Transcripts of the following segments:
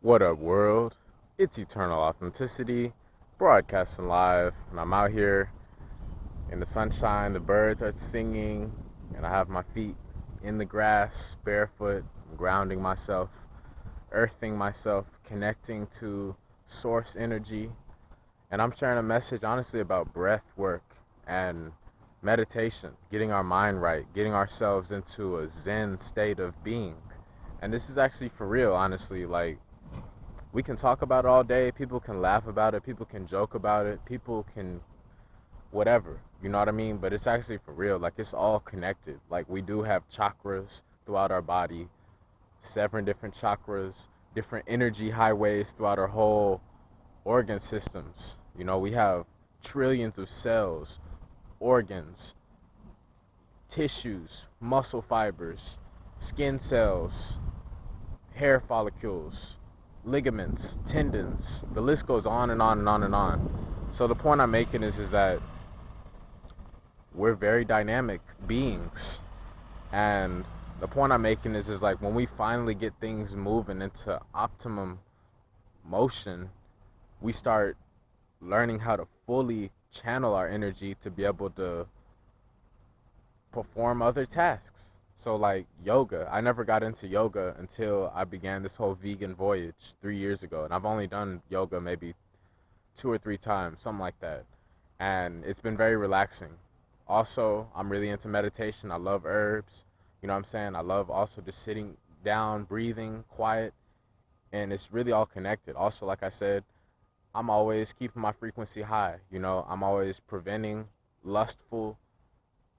What up, world? It's Eternal Authenticity, broadcasting live, and I'm out here in the sunshine. The birds are singing, and I have my feet in the grass, barefoot. I'm grounding myself, earthing myself, connecting to source energy, and I'm sharing a message, honestly, about breath work and meditation, getting our mind right, getting ourselves into a Zen state of being. And this is actually for real, honestly. Like, we can talk about it all day. People can laugh about it. People can joke about it. People can whatever. You know what I mean? But it's actually for real. Like, it's all connected. Like, we do have chakras throughout our body, 7 different chakras, different energy highways throughout our whole organ systems. You know, we have trillions of cells, organs, tissues, muscle fibers, skin cells, hair follicles, ligaments, tendons. The list goes on and on and on and on. So the point I'm making is that we're very dynamic beings. And the point I'm making is like, when we finally get things moving into optimum motion, we start learning how to fully channel our energy to be able to perform other tasks. So like yoga, I never got into yoga until I began this whole vegan voyage 3 years ago. And I've only done yoga maybe 2 or 3 times, something like that. And it's been very relaxing. Also, I'm really into meditation. I love herbs. You know what I'm saying? I love also just sitting down, breathing, quiet. And it's really all connected. Also, like I said, I'm always keeping my frequency high. You know, I'm always preventing lustful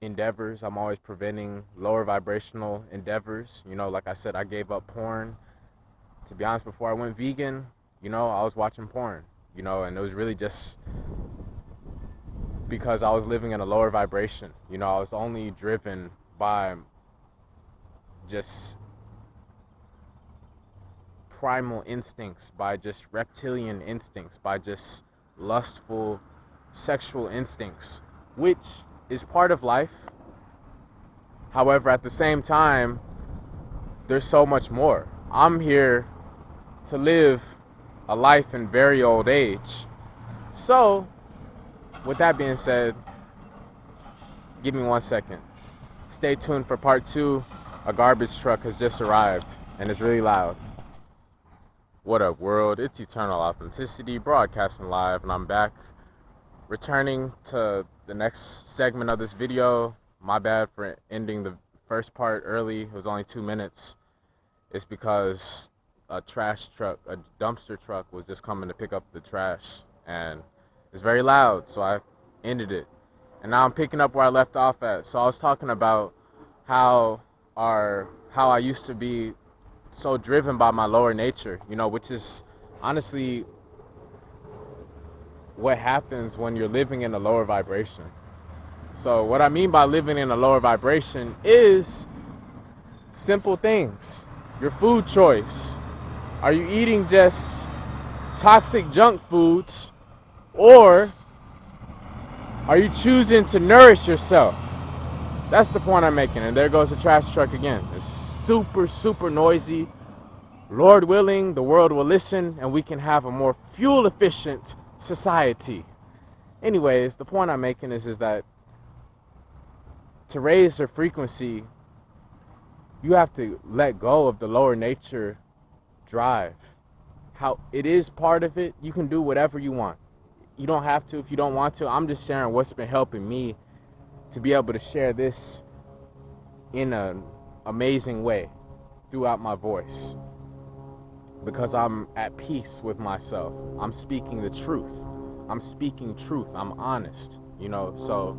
endeavors. I'm always preventing lower vibrational endeavors. You know, like I said, I gave up porn. To be honest, before I went vegan, you know, I was watching porn, you know, and it was really just because I was living in a lower vibration. You know, I was only driven by just primal instincts, by just reptilian instincts, by just lustful sexual instincts, which is part of life. However, at the same time, there's so much more. I'm here to live a life in very old age. So, with that being said, give me 1 second. Stay tuned for part 2. A garbage truck has just arrived, and it's really loud. What up, world? It's Eternal Authenticity, broadcasting live, and I'm back, returning to the next segment of this video. My bad for ending the first part early. It was only 2 minutes. It's because a trash truck, a dumpster truck, was just coming to pick up the trash, and it's very loud, so I ended it. And now I'm picking up where I left off at. So I was talking about how I used to be so driven by my lower nature, you know, which is honestly what happens when you're living in a lower vibration. So what I mean by living in a lower vibration is simple things. Your food choice. Are you eating just toxic junk foods, or are you choosing to nourish yourself? That's the point I'm making. And there goes the trash truck again. It's super, super noisy. Lord willing, the world will listen and we can have a more fuel efficient society. Anyways, the point I'm making is that to raise your frequency, you have to let go of the lower nature drive. How it is part of it, you can do whatever you want. You don't have to if you don't want to. I'm just sharing what's been helping me to be able to share this in an amazing way throughout my voice. Because I'm at peace with myself. I'm speaking the truth. I'm speaking truth. I'm honest, you know. So,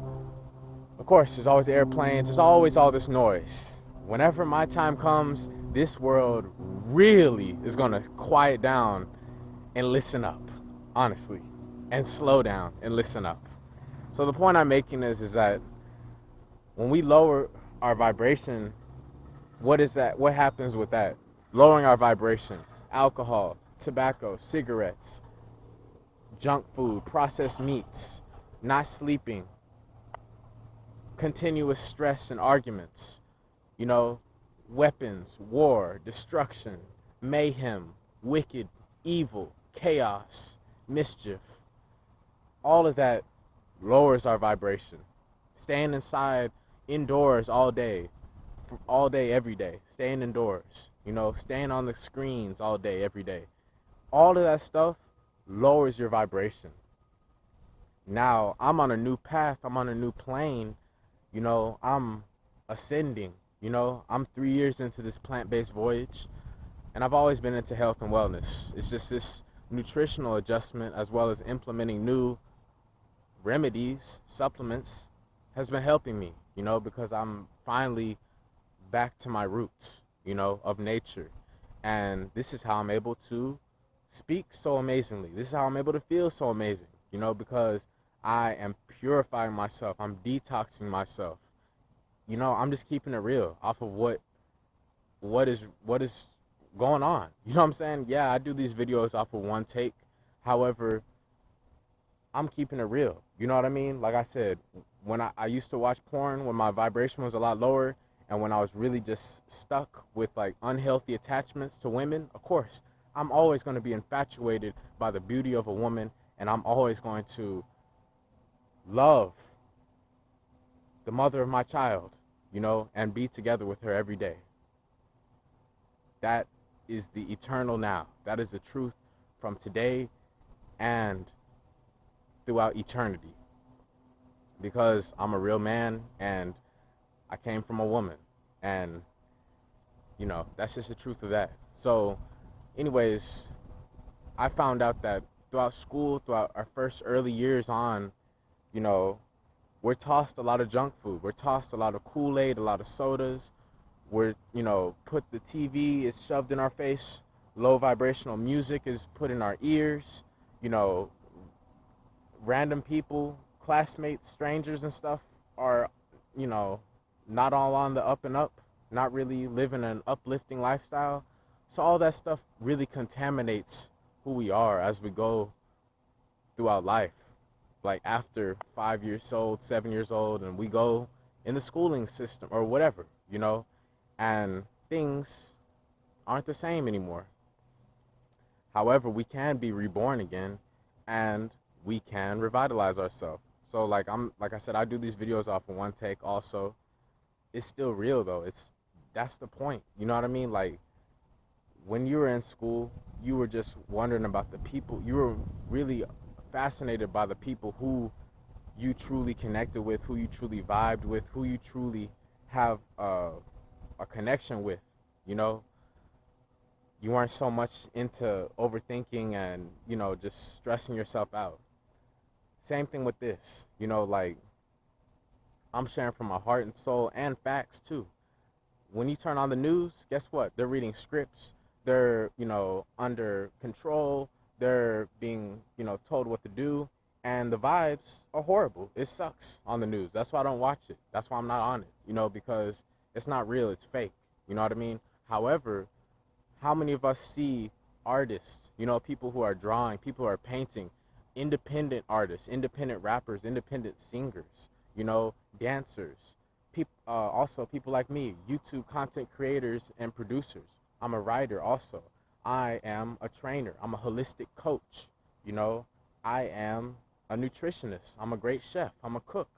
of course, there's always airplanes. There's always all this noise. Whenever my time comes, this world really is going to quiet down and listen up, honestly, and slow down and listen up. So the point I'm making is that when we lower our vibration, what is that? What happens with that? Lowering our vibration. Alcohol, tobacco, cigarettes, junk food, processed meats, not sleeping, continuous stress and arguments, you know, weapons, war, destruction, mayhem, wicked evil, chaos, mischief, all of that lowers our vibration. Staying inside, indoors all day, every day, staying indoors, staying on the screens all day, every day. All of that stuff lowers your vibration. Now, I'm on a new path, I'm on a new plane, I'm ascending, I'm 3 years into this plant based voyage, and I've always been into health and wellness. It's just this nutritional adjustment as well as implementing new remedies, supplements, has been helping me, because I'm finally back to my roots, of nature. And this is how I'm able to speak so amazingly. This is how I'm able to feel so amazing, because I am purifying myself. I'm detoxing myself. I'm just keeping it real off of what is going on. You know what I'm saying? Yeah, I do these videos off of one take. However, I'm keeping it real. You know what I mean? Like I said, when I used to watch porn when my vibration was a lot lower and when I was really just stuck with like unhealthy attachments to women, of course, I'm always going to be infatuated by the beauty of a woman, and I'm always going to love the mother of my child, and be together with her every day. That is the eternal now. That is the truth from today and throughout eternity, because I'm a real man and I came from a woman, and that's just the truth of that. So anyways, I found out that throughout school, throughout our first early years on, you know we're tossed a lot of junk food, we're tossed a lot of Kool-Aid, a lot of sodas, we're put, the TV is shoved in our face, low vibrational music is put in our ears, you know random people, classmates, strangers and stuff are, not all on the up and up, not really living an uplifting lifestyle. So all that stuff really contaminates who we are as we go throughout life. Like after 5 years old, 7 years old, and we go in the schooling system or whatever, and things aren't the same anymore. However, we can be reborn again, and we can revitalize ourselves. So like I said, I do these videos off of one take also. It's still real though. That's the point. You know what I mean? Like when you were in school, you were just wondering about the people. You were really fascinated by the people who you truly connected with, who you truly vibed with, who you truly have a connection with, you know? You weren't so much into overthinking and, just stressing yourself out. Same thing with this, like I'm sharing from my heart and soul and facts too. When you turn on the news, guess what? They're reading scripts. They're, under control. They're being, told what to do. And the vibes are horrible. It sucks on the news. That's why I don't watch it. That's why I'm not on it, because it's not real. It's fake. You know what I mean? However, how many of us see artists, people who are drawing, people who are painting, independent artists, independent rappers, independent singers, dancers, also people like me, YouTube content creators and producers. I'm a writer also. I am a trainer. I'm a holistic coach. I am a nutritionist. I'm a great chef. I'm a cook.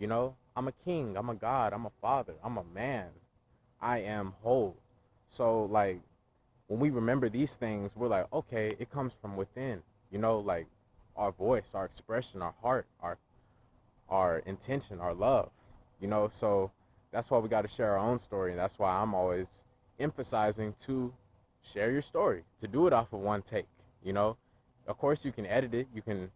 I'm a king. I'm a God. I'm a father. I'm a man. I am whole. So like when we remember these things, we're like, okay, it comes from within, like our voice, our expression, our heart, our intention, our love, so that's why we got to share our own story. And that's why I'm always emphasizing to share your story, to do it off of one take, Of course, you can edit it, you can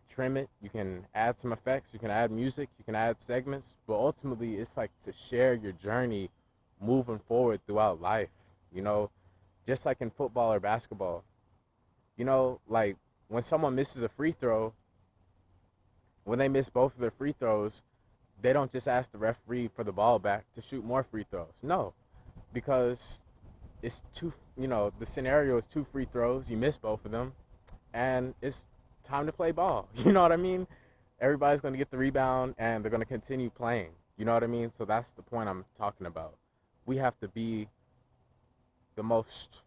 trim it, you can add some effects, you can add music, you can add segments, but ultimately it's like to share your journey moving forward throughout life, just like in football or basketball, like when someone misses a free throw, when they miss both of their free throws, they don't just ask the referee for the ball back to shoot more free throws. No, because it's the scenario is 2 free throws, you miss both of them, and it's time to play ball. You know what I mean? Everybody's going to get the rebound and they're going to continue playing. You know what I mean? So that's the point I'm talking about. We have to be the most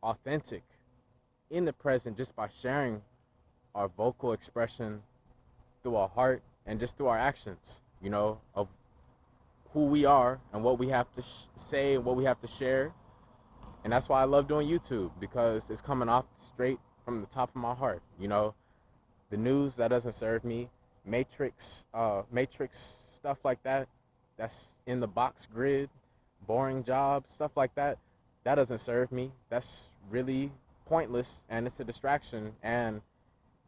authentic in the present just by sharing our vocal expression through our heart and just through our actions, of who we are and what we have to say and what we have to share. And that's why I love doing YouTube, because it's coming off straight from the top of my heart. The news, that doesn't serve me. Matrix stuff like that, that's in the box grid, boring jobs, stuff like that, that doesn't serve me. That's really pointless, and it's a distraction, and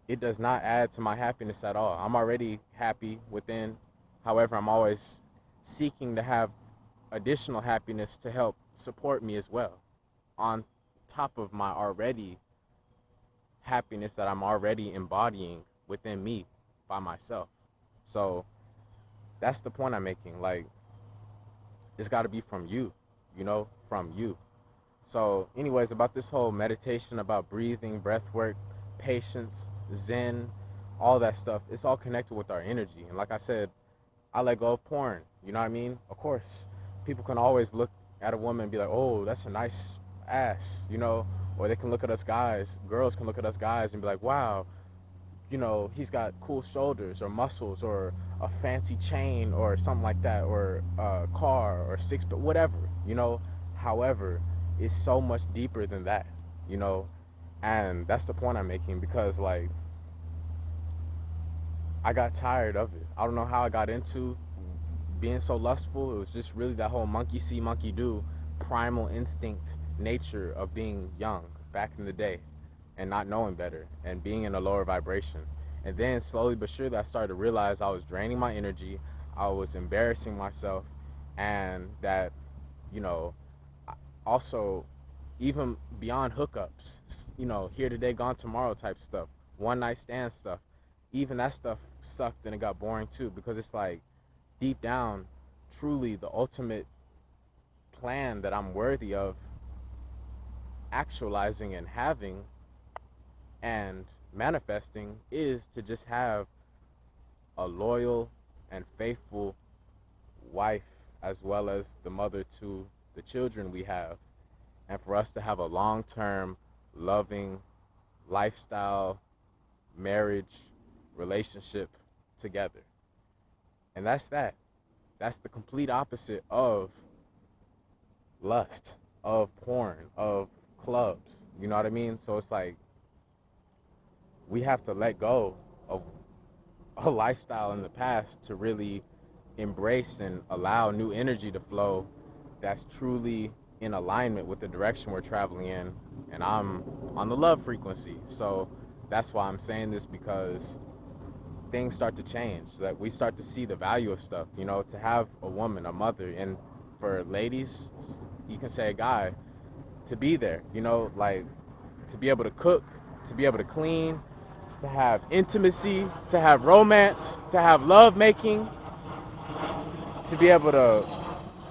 it does not add to my happiness at all. I'm already happy within. However, I'm always seeking to have additional happiness to help support me as well, on top of my already happiness that I'm already embodying within me by myself. So that's the point I'm making. Like, it's got to be from you, from you. So anyways, about this whole meditation, about breathing, breath work, patience, zen, all that stuff, it's all connected with our energy. And like I said, I let go of porn. You know what I mean? Of course, people can always look at a woman and be like, oh, that's a nice ass, or they can look at us guys, girls can look at us guys and be like, wow, he's got cool shoulders or muscles or a fancy chain or something like that, or a car or six, but whatever, However, it's so much deeper than that, and that's the point I'm making, because like, I got tired of it. I don't know how I got into being so lustful. It was just really that whole monkey see, monkey do, primal instinct nature of being young back in the day and not knowing better and being in a lower vibration. And then slowly but surely I started to realize I was draining my energy, I was embarrassing myself, and that, also, even beyond hookups, here today, gone tomorrow type stuff, one night stand stuff, even that stuff sucked and it got boring too, because it's like, deep down, truly the ultimate plan that I'm worthy of actualizing and having and manifesting is to just have a loyal and faithful wife, as well as the mother to the children we have, and for us to have a long-term, loving lifestyle, marriage, relationship together. And that's that. That's the complete opposite of lust, of porn, of clubs. You know what I mean? So it's like, we have to let go of a lifestyle in the past to really embrace and allow new energy to flow that's truly in alignment with the direction we're traveling in. And I'm on the love frequency. So that's why I'm saying this, because things start to change, that we start to see the value of stuff, to have a woman, a mother, and for ladies, you can say a guy, to be there, like, to be able to cook, to be able to clean, to have intimacy, to have romance, to have love making, to be able to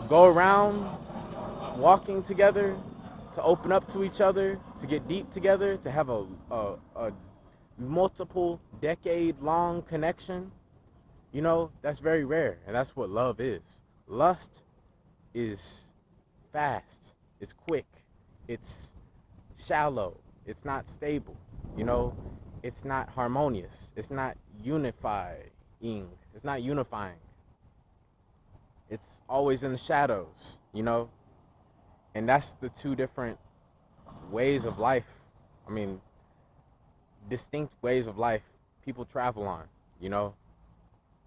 go around walking together, to open up to each other, to get deep together, to have a multiple decade long connection. That's very rare, and that's what love is. Lust is fast, it's quick, it's shallow, it's not stable, it's not harmonious, it's not unifying, it's not unifying. It's always in the shadows, and that's the two different ways of life. I mean, distinct ways of life people travel on,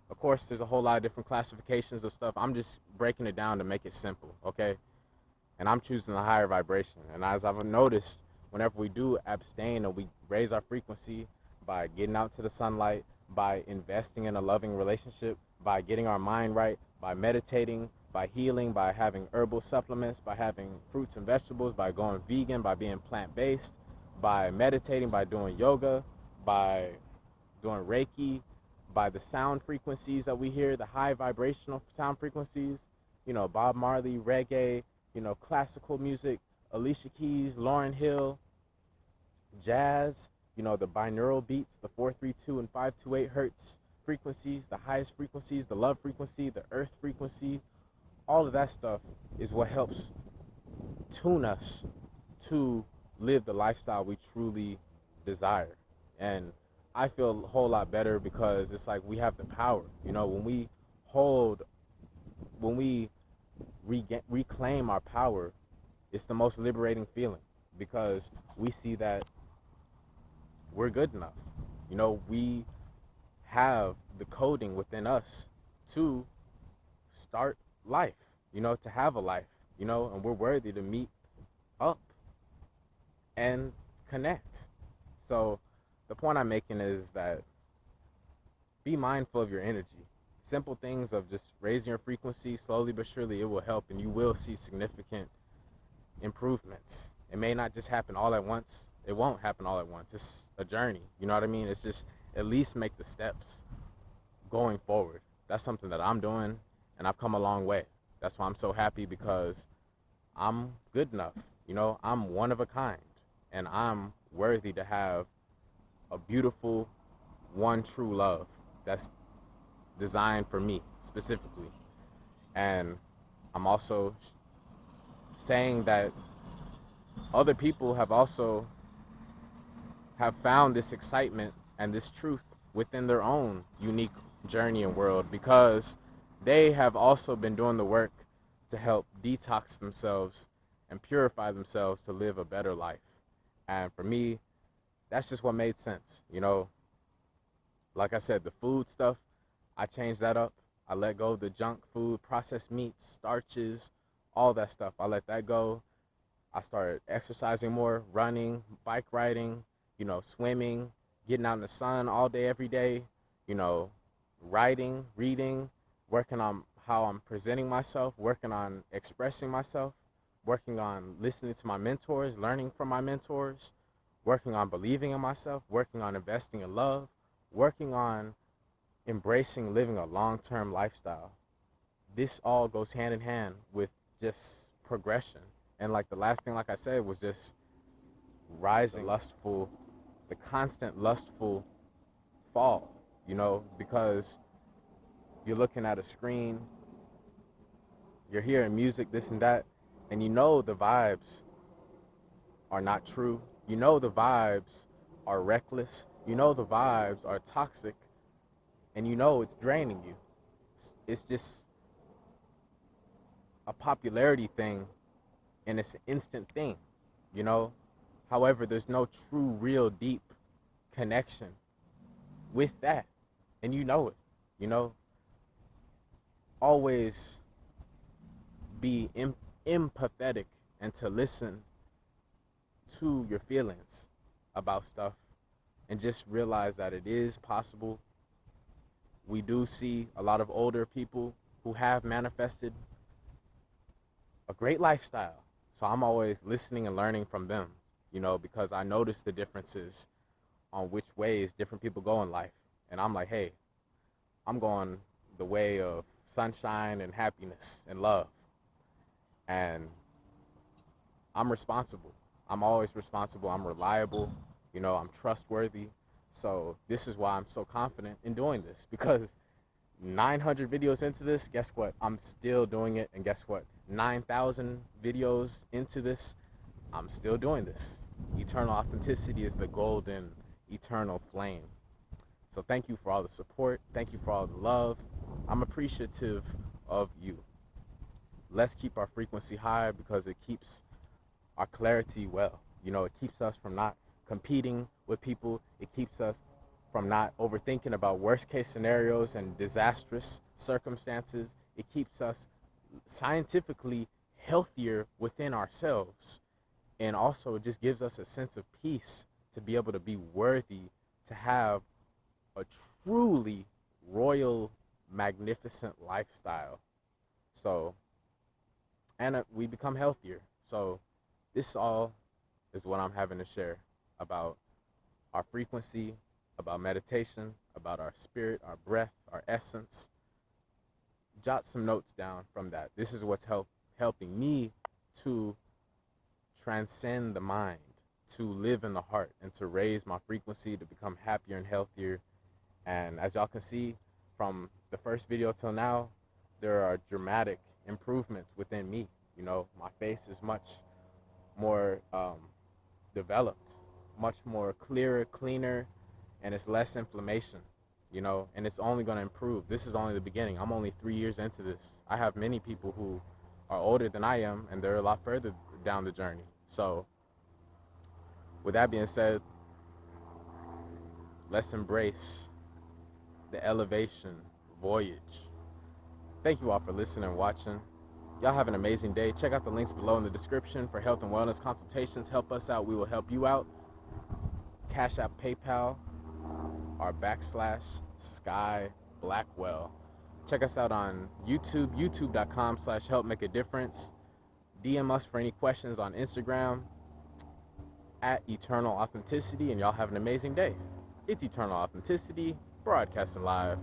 Of course, there's a whole lot of different classifications of stuff. I'm just breaking it down to make it simple, okay? And I'm choosing the higher vibration. And as I've noticed, whenever we do abstain and we raise our frequency by getting out to the sunlight, by investing in a loving relationship, by getting our mind right, by meditating, by healing, by having herbal supplements, by having fruits and vegetables, by going vegan, by being plant-based, by meditating, by doing yoga, by doing Reiki, by the sound frequencies that we hear, the high vibrational sound frequencies, Bob Marley, reggae, classical music, Alicia Keys, Lauryn Hill, jazz, the binaural beats, the 432 and 528 hertz frequencies, the highest frequencies, the love frequency, the earth frequency, all of that stuff is what helps tune us to live the lifestyle we truly desire. And I feel a whole lot better because it's like we have the power. You know, hold, when we reclaim our power, it's the most liberating feeling because we see that we're good enough. You know, we have the coding within us to start life, you know, to have a life, you know, and we're worthy to meet up and connect. So the point I'm making is that be mindful of your energy. Simple things of just raising your frequency slowly but surely, it will help and you will see significant improvements. It may not just happen all at once. It won't happen all at once. It's a journey. You know what I mean? It's just at least make the steps going forward. That's something that I'm doing and I've come a long way. That's why I'm so happy because I'm good enough. You know, I'm one of a kind and I'm worthy to have a beautiful one true love that's designed for me specifically. And I'm also saying that other people have also have found this excitement and this truth within their own unique journey and world because they have also been doing the work to help detox themselves and purify themselves to live a better life. And for me, that's just what made sense. You know, like I said, the food stuff, I changed that up. I let go of the junk food, processed meats, starches, all that stuff. I let that go. I started exercising more, running, bike riding, you know, swimming, getting out in the sun all day, every day, you know, writing, reading, working on how I'm presenting myself, working on expressing myself, working on listening to my mentors, learning from my mentors, working on believing in myself, working on investing in love, working on embracing living a long-term lifestyle. This all goes hand in hand with just progression. And like the last thing, like I said, was just rising lustful, the constant lustful fall, you know, because you're looking at a screen, you're hearing music, this and that, and you know the vibes are not true. You know the vibes are reckless. You know the vibes are toxic, and you know it's draining you. It's just a popularity thing, and it's an instant thing, you know? However, there's no true, real, deep connection with that, and you know it, you know? Always be empathetic and to listen to your feelings about stuff and just realize that it is possible. We do see a lot of older people who have manifested a great lifestyle. So I'm always listening and learning from them, you know, because I notice the differences on which ways different people go in life. And I'm like, hey, I'm going the way of sunshine and happiness and love. And I'm responsible. I'm always responsible. I'm reliable. You know, I'm trustworthy. So this is why I'm so confident in doing this because 900 videos into this, guess what? I'm still doing it. And guess what? 9,000 videos into this, I'm still doing this. Eternal authenticity is the golden, eternal flame. So thank you for all the support. Thank you for all the love. I'm appreciative of you. Let's keep our frequency high because it keeps our clarity well. You know, it keeps us from not competing with people. It keeps us from not overthinking about worst case scenarios and disastrous circumstances. It keeps us scientifically healthier within ourselves. And also it just gives us a sense of peace to be able to be worthy to have a truly royal, magnificent lifestyle. So, and we become healthier. So this all is what I'm having to share about our frequency, about meditation, about our spirit, our breath, our essence. Jot some notes down from that. This is what's helping me to transcend the mind, to live in the heart, and to raise my frequency, to become happier and healthier. And as y'all can see from the first video till now, there are dramatic improvements within me. You know, my face is much more developed, much more clearer, cleaner, and it's less inflammation, you know, and it's only going to improve. This is only the beginning. I'm only 3 years into this. I have many people who are older than I am, and they're a lot further down the journey. So with that being said, let's embrace the elevation voyage. Thank you all for listening and watching. Y'all have an amazing day. Check out the links below in the description for health and wellness consultations. Help us out. We will help you out. Cash App, PayPal, or /Sky Blackwell. Check us out on YouTube, youtube.com/helpmakeadifference. DM us for any questions on Instagram @eternal authenticity, and y'all have an amazing day. It's Eternal Authenticity, broadcasting live